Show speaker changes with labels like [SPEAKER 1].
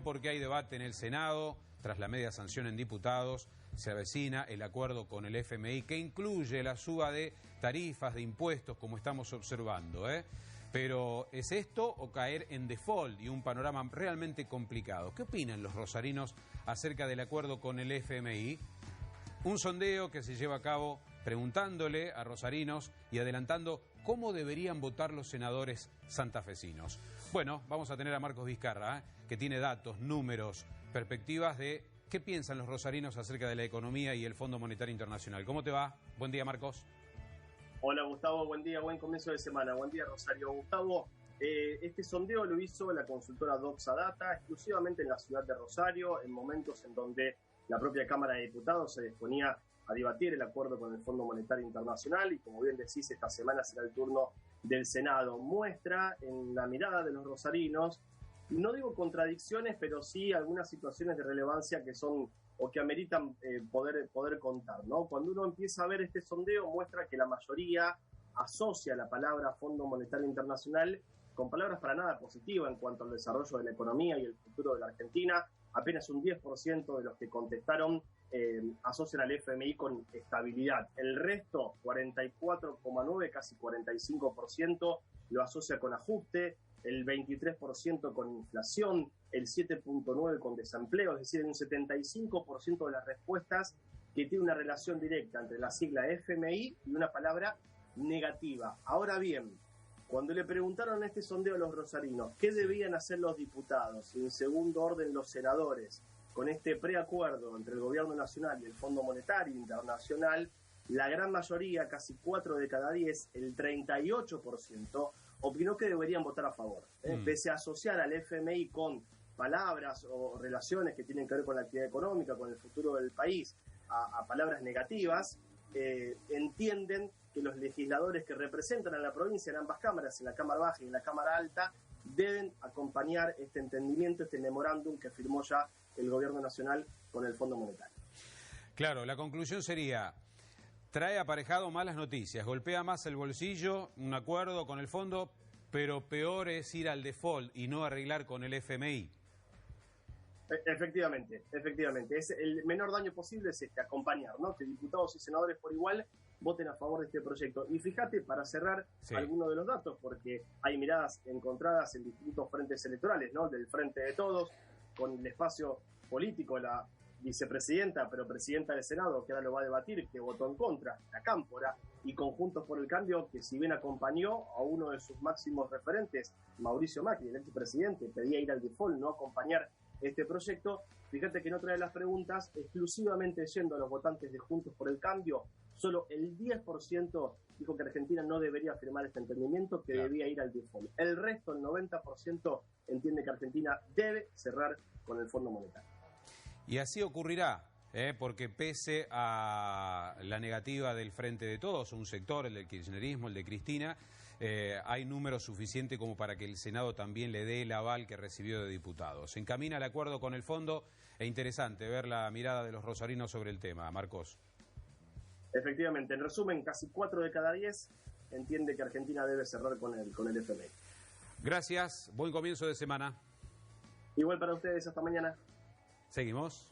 [SPEAKER 1] porque hay debate en el Senado, tras la media sanción en diputados, se avecina el acuerdo con el FMI que incluye la suba de tarifas, de impuestos, como estamos observando, ¿eh? Pero ¿es esto o caer en default y un panorama realmente complicado? ¿Qué opinan los rosarinos acerca del acuerdo con el FMI? Un sondeo que se lleva a cabo preguntándole a rosarinos y adelantando cómo deberían votar los senadores santafesinos. Bueno, vamos a tener a Marcos Vizcarra, que tiene datos, números, perspectivas de qué piensan los rosarinos acerca de la economía y el Fondo Monetario Internacional. ¿Cómo te va? Buen día, Marcos.
[SPEAKER 2] Hola Gustavo, buen día, buen comienzo de semana. Buen día Rosario. Gustavo, este sondeo lo hizo la consultora Doxa Data exclusivamente en la ciudad de Rosario, en momentos en donde la propia Cámara de Diputados se disponía a debatir el acuerdo con el Fondo Monetario Internacional y, como bien decís, esta semana será el turno del Senado. Muestra en la mirada de los rosarinos, no digo contradicciones, pero sí algunas situaciones de relevancia que son o que ameritan poder contar, ¿no? Cuando uno empieza a ver este sondeo, muestra que la mayoría asocia la palabra Fondo Monetario Internacional con palabras para nada positivas en cuanto al desarrollo de la economía y el futuro de la Argentina. Apenas un 10% de los que contestaron asocian al FMI con estabilidad. El resto, 44,9%, casi 45%, lo asocia con ajuste, el 23% con inflación, el 7,9% con desempleo, es decir, un 75% de las respuestas que tiene una relación directa entre la sigla FMI y una palabra negativa. Ahora bien, cuando le preguntaron en este sondeo a los rosarinos qué debían hacer los diputados y en segundo orden los senadores con este preacuerdo entre el gobierno nacional y el Fondo Monetario Internacional, la gran mayoría, casi 4 de cada 10, el 38%, opinó que deberían votar a favor. Pese a asociar al FMI con palabras o relaciones que tienen que ver con la actividad económica, con el futuro del país, a palabras negativas, entienden que los legisladores que representan a la provincia en ambas cámaras, en la Cámara Baja y en la Cámara Alta, deben acompañar este entendimiento, este memorándum que firmó ya el Gobierno Nacional con el Fondo Monetario.
[SPEAKER 1] Claro, la conclusión sería: trae aparejado malas noticias, golpea más el bolsillo, un acuerdo con el fondo, pero peor es ir al default y no arreglar con el FMI.
[SPEAKER 2] Efectivamente. Es el menor daño posible es acompañar, ¿no? Que diputados y senadores por igual voten a favor de este proyecto. Y fíjate, para cerrar algunos de los datos, porque hay miradas encontradas en distintos frentes electorales, ¿no? Del Frente de Todos, con el espacio político, la vicepresidenta, pero presidenta del Senado, que ahora lo va a debatir, que votó en contra, la Cámpora, y Conjuntos por el Cambio, que si bien acompañó a uno de sus máximos referentes, Mauricio Macri, el expresidente, pedía ir al default, no acompañar este proyecto. Fíjate que en otra de las preguntas, exclusivamente yendo a los votantes de Juntos por el Cambio, solo el 10% dijo que Argentina no debería firmar este entendimiento, que debía ir al default. El resto, el 90%, entiende que Argentina debe cerrar con el Fondo Monetario.
[SPEAKER 1] Y así ocurrirá, porque pese a la negativa del Frente de Todos, un sector, el del kirchnerismo, el de Cristina, hay número suficiente como para que el Senado también le dé el aval que recibió de diputados. Se encamina el acuerdo con el fondo, e interesante ver la mirada de los rosarinos sobre el tema. Marcos.
[SPEAKER 2] Efectivamente, en resumen, casi 4 de cada 10 entiende que Argentina debe cerrar con el FMI.
[SPEAKER 1] Gracias, buen comienzo de semana.
[SPEAKER 2] Igual para ustedes, hasta mañana.
[SPEAKER 1] Seguimos.